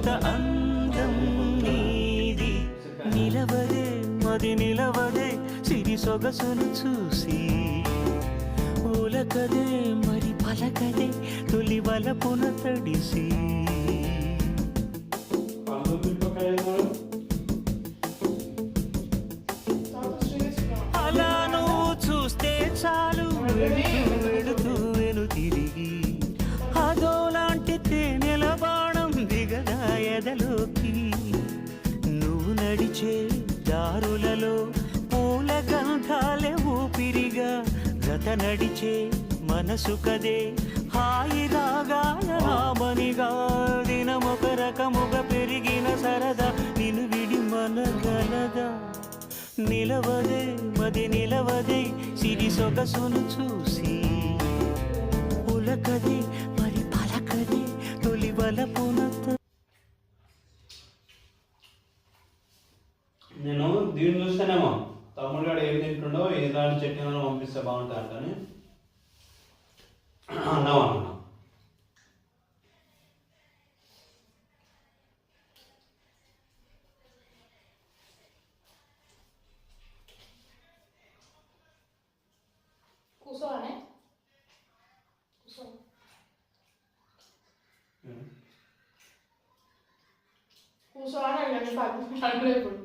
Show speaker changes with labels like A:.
A: ఎంత అందం నీది, నిలవదే మది నిలవదే సిరి సొగసును చూసి, ఉలకదే మరి పలకదే తొలి వలపున తడిసి. అలా నువ్వు చూస్తే చాలు వెళుతూ వెను తిరిగి, అదోలాంటి తేనెల బాణం దిగదా ఎదలోకి. నువ్వు నడిచే దారులలో పూల గంధాలే ఊపిరిగా, జత నడిచే మనసు కదే హాయి రాగాల రామనిగా. దినమొక రకముగా పెరిగిన సరదా నిన్ను విడి మనగలదా. నిలవదే మది నిలవదే సిరి సొగసును చూసి, ఉలకదే మరి పలకదే తొలి వలపున.
B: నేను దీన్ని చూస్తేనేమో తమ్ముడు గారు ఏం తింటుండో ఏదాని చట్నీ పంపిస్తే బాగుంటుంది అంటని అన్నావు అన్నా.
C: కూర్చోవానే కూర్చోవాలని ఇప్పుడు